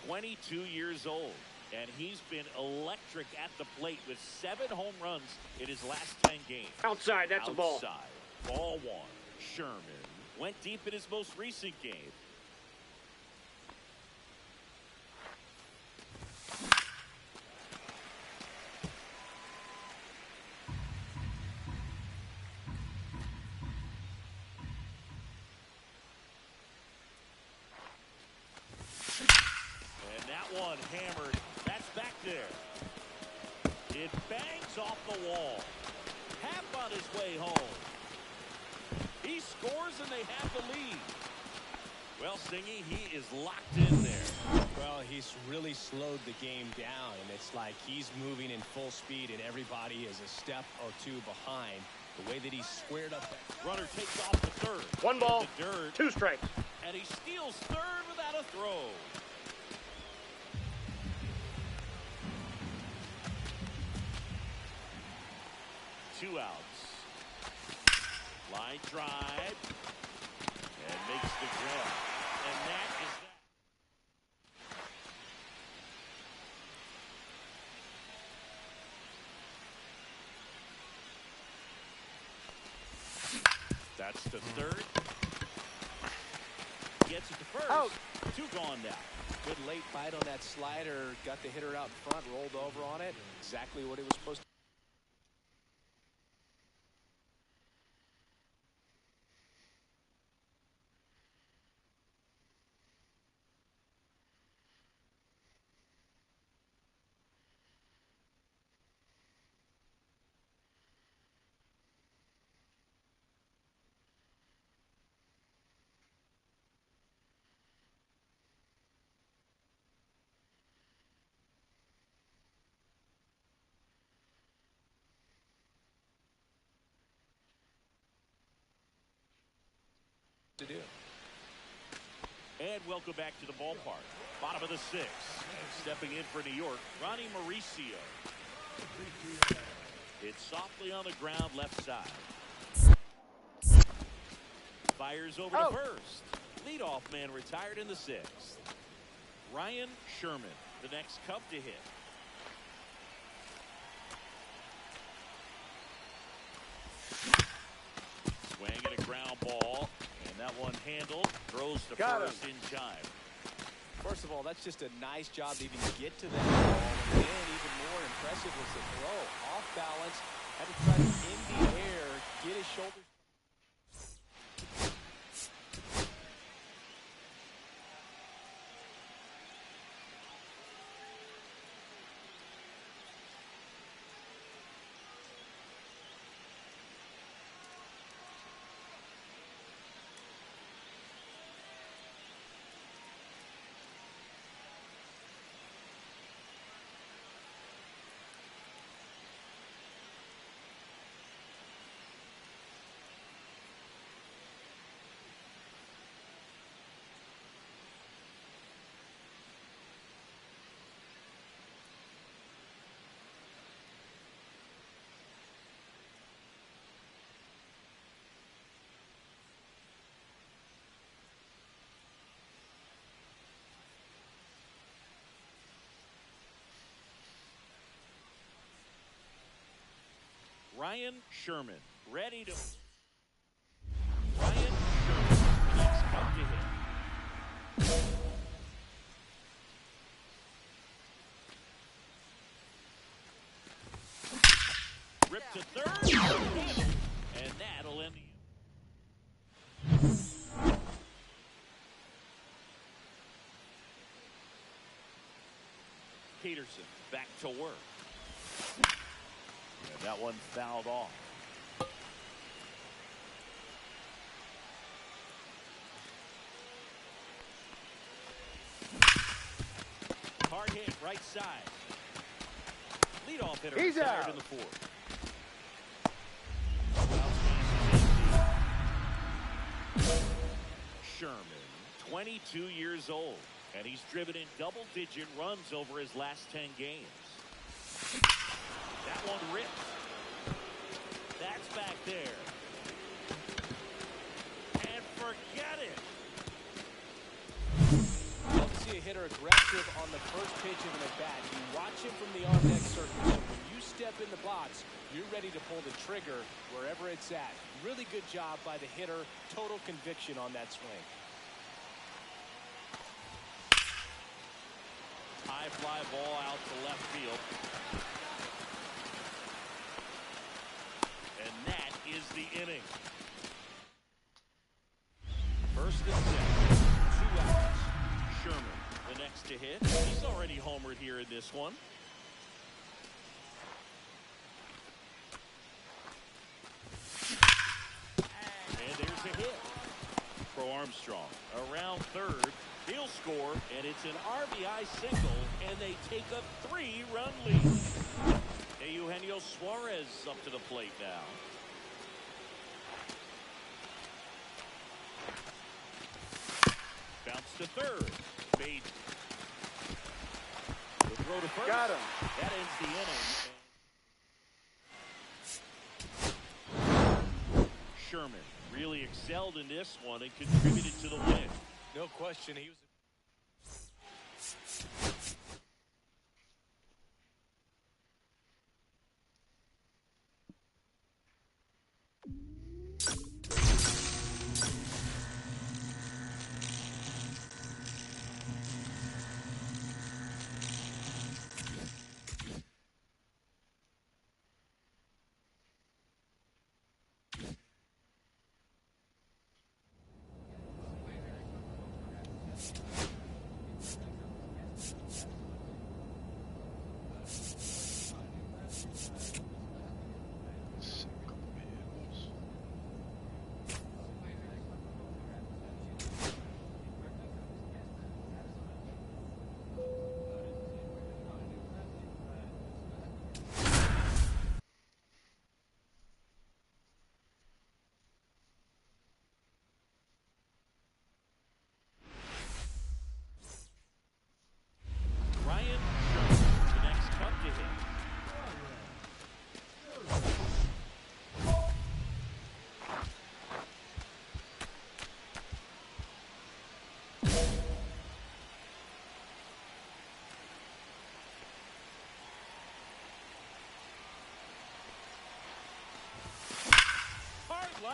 22 years old. And he's been electric at the plate with 7 home runs in his last 10 games. Outside, that's a ball. Outside. Ball 1. Sherman went deep in his most recent game. And that one hammered. That's back there. It bangs off the wall. Happ on his way home. He scores and they have the lead. Well, Singy, he is locked in there. Well, he's really slowed the game down, and it's like he's moving in full speed, and everybody is a step or 2 behind. The way that he squared up that Runner takes off the third. 1 ball, In the dirt, 2 strikes. and he steals third without a throw. Two outs. Line drive. And makes the grab. And that is to third. Gets it to first. Out. 2 gone now. Good late bite on that slider. Got the hitter out in front, rolled over on it. Exactly what he was supposed to. Do. And welcome back to the ballpark. Bottom of the 6th. Stepping in for New York, Ronnie Mauricio. It's softly on the ground left side. Fires over to first. Leadoff man retired in the 6th. Ryan Sherman, the next Cub to hit. Swinging a ground ball. That one handled, throws to first in time. First of all, that's just a nice job to even get to that ball. And then even more impressive was the throw. Off balance, had to try to in the air, get his shoulders. Ryan Sherman, ready to... Ryan Sherman, next Cub to hit. Rip to third, and that'll end the... Peterson back to work. And that one fouled off. Hard hit right side. Leadoff hitter retired in the 4th. Sherman, 22 years old, and he's driven in double-digit runs over his last 10 games. That one ripped. That's back there. And forget it. Love to see a hitter aggressive on the first pitch of an at-bat. You watch him from the on-deck circle. So when you step in the box, you're ready to pull the trigger wherever it's at. Really good job by the hitter. Total conviction on that swing. High fly ball out to left field. And that is the inning. First and 10, 2 outs. Sherman, the next to hit. He's already homered here in this one. And there's a hit. For Armstrong, around third. He'll score, and it's an RBI single, and they take a 3-run lead. Eugenio Suarez up to the plate now. Bounce to third. Made. The throw to first. Got him. That ends the inning. Sherman really excelled in this one and contributed to the win. No question, he was...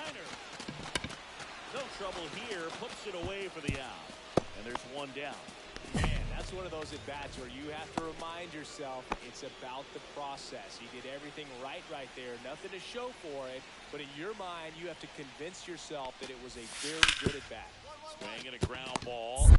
liner. No trouble here. Puts it away for the out. And there's one down. Man, that's one of those at-bats where you have to remind yourself it's about the process. He did everything right there. Nothing to show for it. But in your mind, you have to convince yourself that it was a very good at-bat. Swing and a ground ball.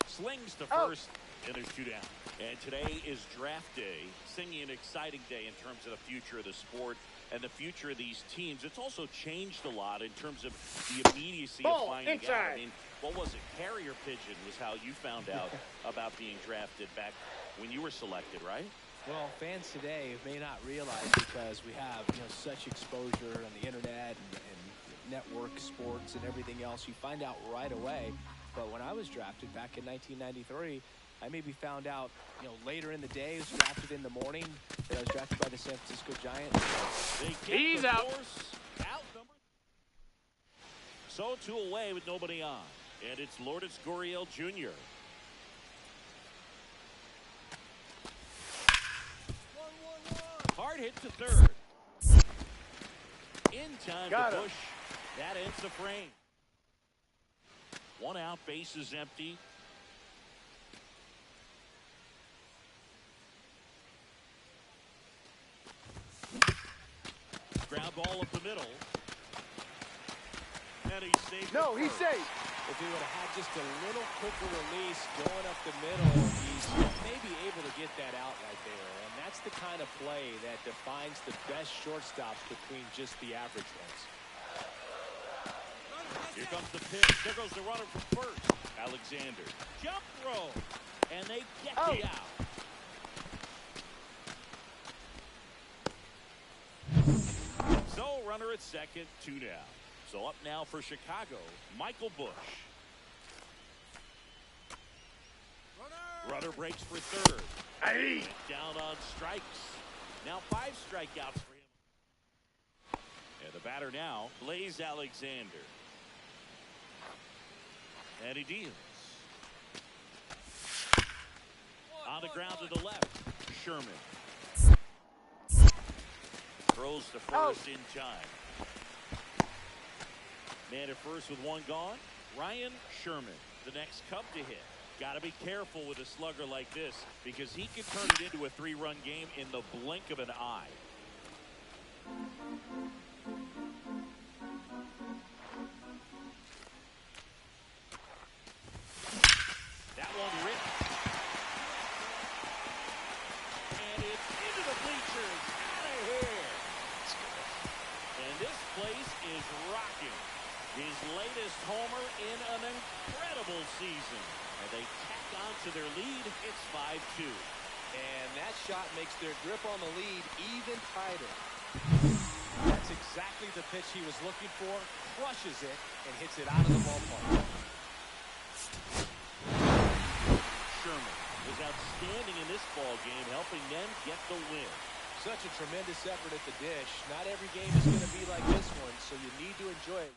Slings to first, and there's 2 down. And today is draft day. Singing an exciting day in terms of the future of the sport and the future of these teams. It's also changed a lot in terms of the immediacy of finding out. I mean, what was it? Carrier pigeon was how you found out about being drafted back when you were selected, right? Well, fans today may not realize because we have such exposure on the internet and network sports and everything else. You find out right away. But when I was drafted back in 1993, I maybe found out, later in the day. I was drafted in the morning that I was drafted by the San Francisco Giants. He's out. So 2 away with nobody on. And it's Lourdes Gurriel Jr. Hard hit to third. In time to push. That ends the frame. 1 out, bases empty. Ground ball up the middle. And he's safe. No, he's safe. If he would have had just a little quicker release going up the middle, he's maybe able to get that out right there. And that's the kind of play that defines the best shortstops between just the average ones. Here comes the pitch. There goes the runner from first. Alexander. Jump throw. And they get the out. So runner at second, 2 down. So up now for Chicago, Michael Busch. Runner breaks for third. Down on strikes. Now 5 strikeouts for him. And the batter now, Blaze Alexander. And he deals. On the ground to the left, Sherman. Throws to first in time. Man at first with 1 gone. Ryan Sherman, the next Cub to hit. Got to be careful with a slugger like this because he can turn it into a 3-run game in the blink of an eye. That one ripped. And it's into the bleachers. Out of here. And this place is rocking. His latest homer in an incredible season. And they tack on to their lead. It's 5-2. And that shot makes their grip on the lead even tighter. That's exactly the pitch he was looking for. Crushes it and hits it out of the ballpark. Sherman was outstanding in this ball game, helping them get the win. Such a tremendous effort at the dish. Not every game is going to be like this one, so you need to enjoy it.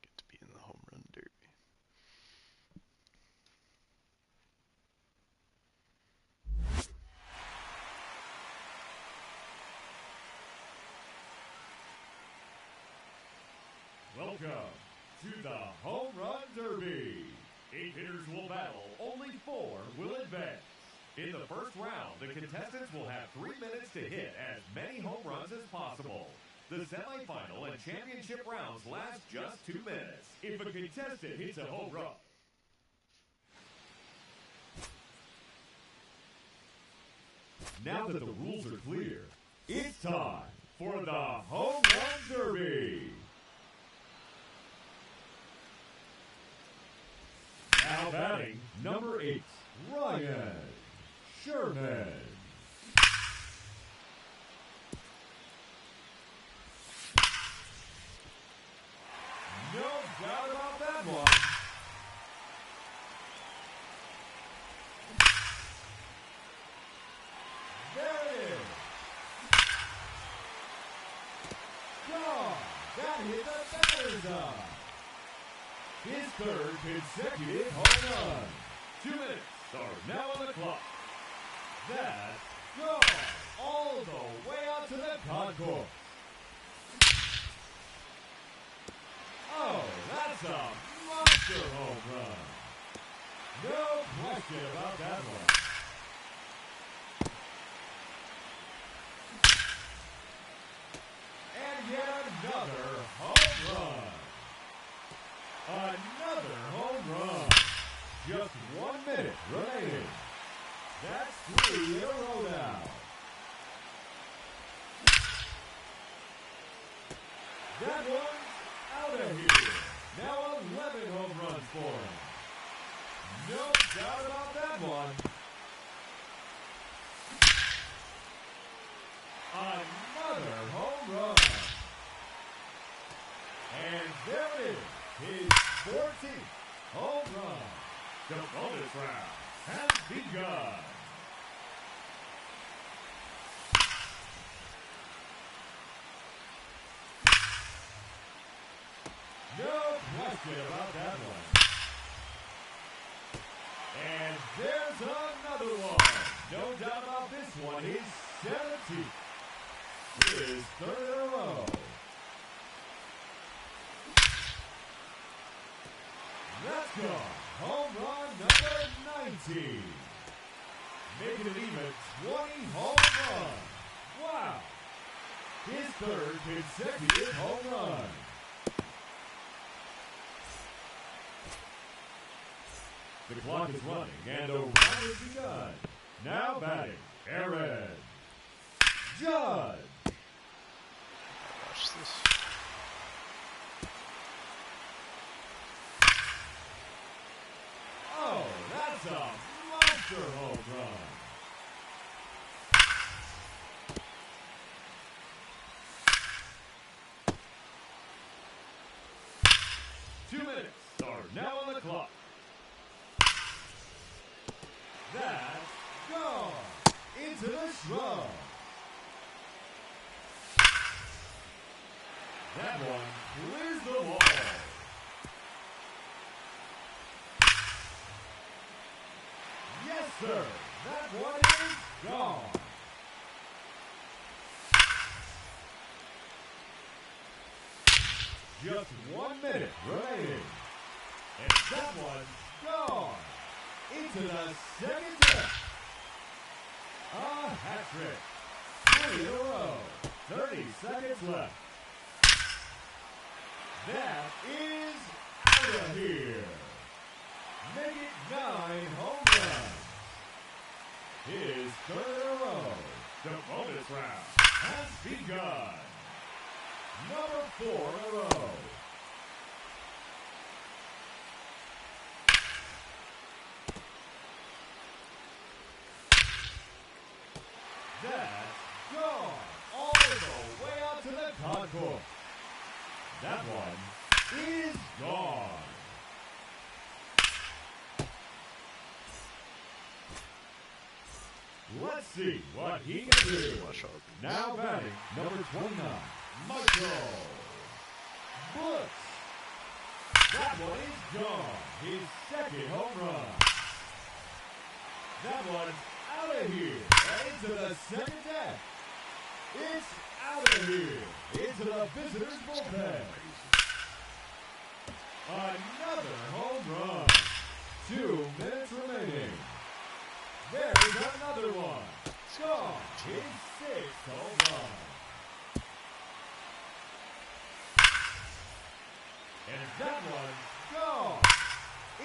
Get to be in the home run derby. Welcome to the Home Run Derby. 8 hitters will battle, only 4 will advance. In the first round, the contestants will have 3 minutes to hit as many home runs as possible. The semifinal and championship rounds last just 2 minutes. If a contestant hits a home run, now that the rules are clear, it's time for the Home Run Derby. Now batting, number 8, Ryan Sherman. No doubt about that one. There it is. Gone. That hit the batter's eye. His third consecutive home run. 2 minutes are now on the clock. That's gone all the way out to the concourse. Oh, that's a monster home run. No question about that one. And yet another home run. Another home run. Just 1 minute remaining. That's 3 in a row now. That one's out of here. Now 11 home runs for him. No doubt about that one. Another home run. And there it is. His 14th home run. The bonus round has begun. No question about that one. And there's another one. No doubt about this one. His 17th. His third in a row. That's gone. Home run number 19. Making it even 20 home runs. Wow. His third consecutive home run. The clock is running and a round has begun. Now batting, Aaron Judge. Watch this. Oh, that's a monster home run. Two minutes are now on the clock. That's gone into the shrub. That one clears the wall. Yes, sir. That one is gone. Just 1 minute remaining. And that one's gone into the second deck. A hat trick. 3 in a row. 30 seconds left. That is out of here. Make it 9 home runs. His third in a row. The bonus round has begun. Number 4 in a row. That's gone all the way out to the concourse. That one is gone. Let's see what he can do. Watch out. Now batting, number 29, Michael Busch. That one is gone. His second home run. That one's out of here. Into the second deck. It's out of here. Into the visitors' bullpen. Another home run. 2 minutes remaining. There's another one. Gone. His 6th home run. And that one's gone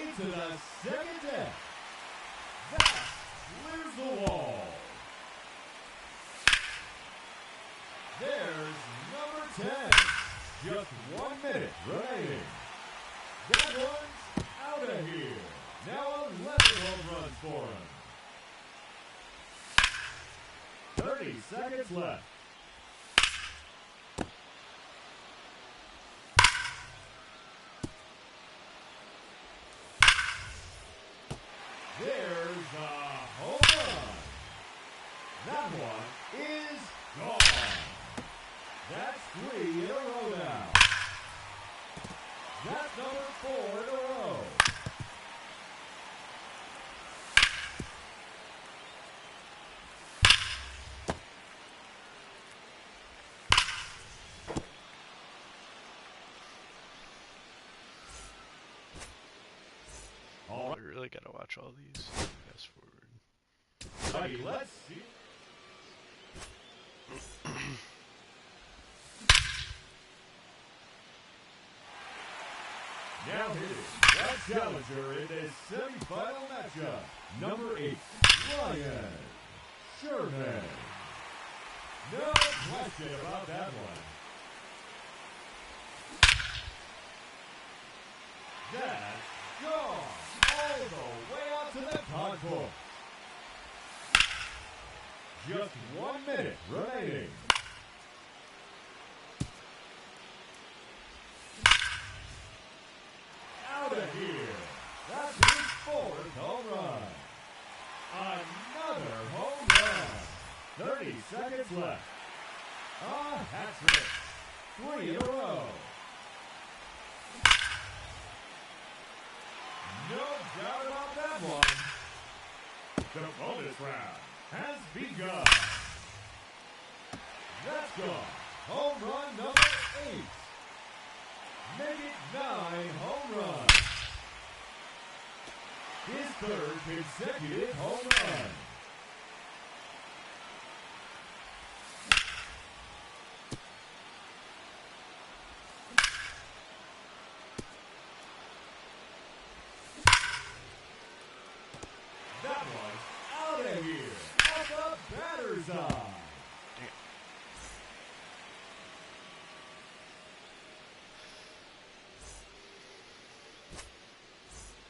into the second deck. That clears the wall. There's intense. Just 1 minute remaining. That one's out of here. Now 11 home runs for him. 30 seconds left. There's a home run. That one is gone. That's 3 in a row now. That's number 4 in a row. I really gotta watch all these. Fast forward. Hey, let's see. Now hitting that challenger in this semifinal matchup, number 8, Ryan Sherman. No question about that one. That's gone all the way out to the concourse. Just 1 minute remaining. Out of here. That's his 4th home run. Another home run. 30 seconds left. A hat trick. 3 in a row. No doubt about that one. The bonus round has begun. That's gone. Home run number 8. Make it 9 home runs. His 3rd consecutive home run. That one's out of here. At the batter's eye.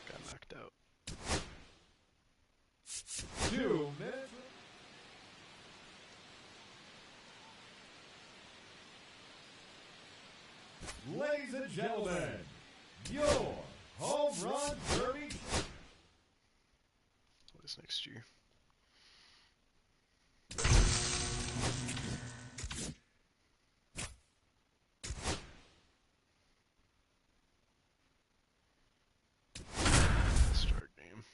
Got knocked out. 2 minutes. Ladies and gentlemen, your home run derby. What's next year? Start game.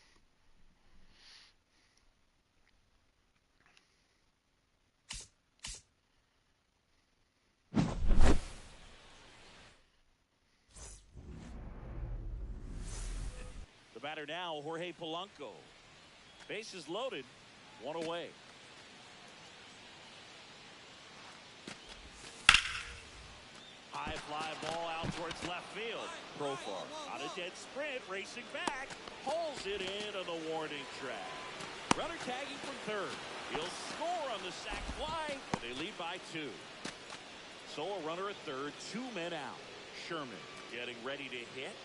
The batter now, Jorge Polanco. Bases loaded, 1 away. High fly ball out towards left field. Profar on a dead sprint, racing back, pulls it into the warning track. Runner tagging from 3rd. He'll score on the sac fly, and they lead by 2. So a runner at 3rd, 2 men out. Sherman getting ready to hit.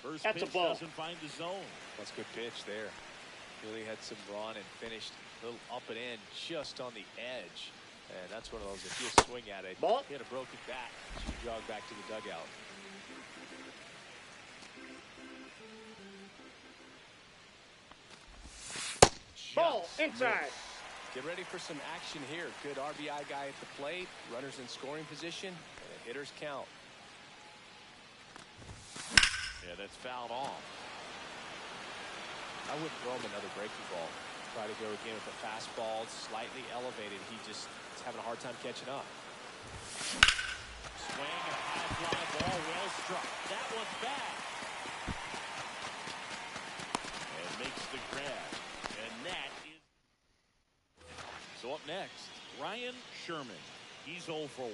First That's a pitch ball. doesn't find the zone. That's a good pitch there. Really had some run and finished a little up and in just on the edge. And that's one of those, if you swing at it, Ball. he had a broken back. Should jog back to the dugout. Ball Just inside. missed. Get ready for some action here. Good RBI guy at the plate. Runners in scoring position. And hitters count. Yeah, that's fouled off. I wouldn't throw him another breaking ball. Try to go again with a fastball, slightly elevated. He just is having a hard time catching up. Swing, a high fly ball, well struck. That one's back. And makes the grab. And that is... So up next, Ryan Sherman. He's 0 for 1.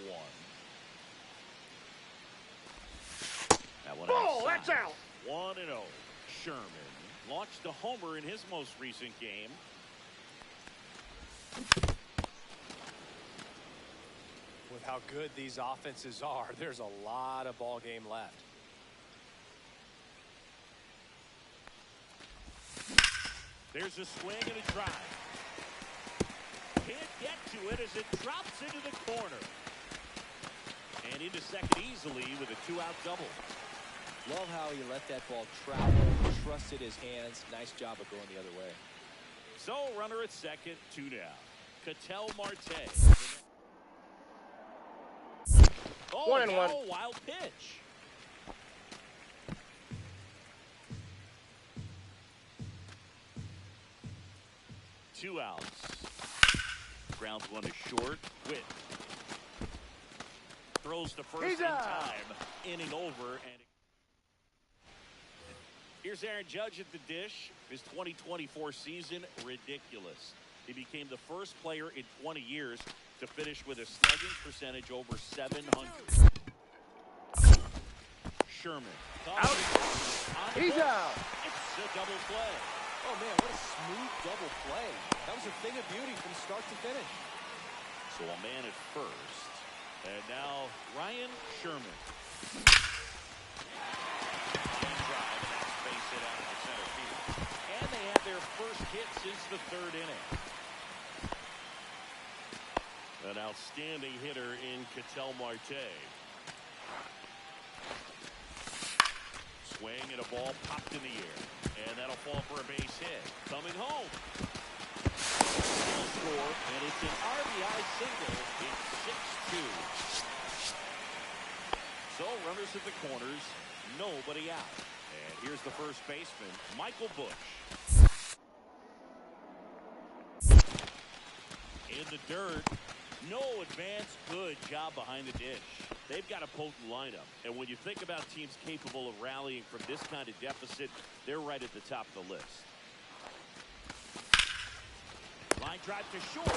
That one Ball, outside. that's out. 1-0. Sherman launched a homer in his most recent game. With how good these offenses are, there's a lot of ball game left. There's a swing and a drive. Can't get to it as it drops into the corner. And into second easily with a 2-out double. Love how he let that ball travel, trusted his hands. Nice job of going the other way. So runner at second, 2 down. Ketel Marte. Oh, 1-1. now a wild pitch. Two outs. Grounds one is short. Witt throws to first He's in out. time. Inning over. And here's Aaron Judge at the dish. His 2024 season, ridiculous. He became the first player in 20 years to finish with a slugging percentage over 700. Sherman. Out. He's out. It's a double play. Oh, man, what a smooth double play. That was a thing of beauty from start to finish. So a man at first. And now Ryan Sherman. Line drive, and that's base hit out of the center field. And they have their first hit since the third inning. An outstanding hitter in Ketel Marte. Swing and a ball popped in the air. And that'll fall for a base hit. Coming home. He'll score, and it's an RBI single. It's 6-2. So runners at the corners, nobody out. And here's the first baseman, Michael Busch. In the dirt. No advance. Good job behind the dish. They've got a potent lineup. And when you think about teams capable of rallying from this kind of deficit, they're right at the top of the list. Line drive to short.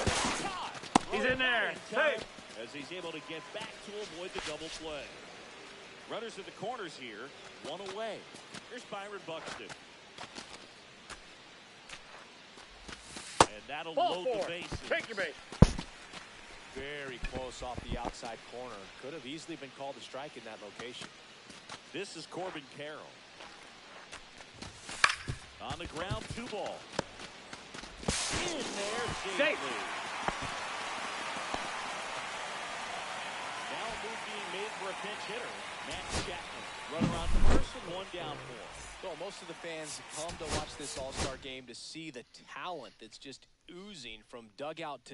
Caught. He's in there. Safe. As he's able to get back to avoid the double play. Runners at the corners here. One away. Here's Byron Buxton. And that'll Ball load four. the bases. Take your base. Very close off the outside corner. Could have easily been called a strike in that location. This is Corbin Carroll. On the ground, 2 ball. In there safely. Now a move being made for a pinch hitter. Matt Chapman. Runner on first and 1 down for. Well, most of the fans come to watch this All-Star game to see the talent that's just oozing from dugout to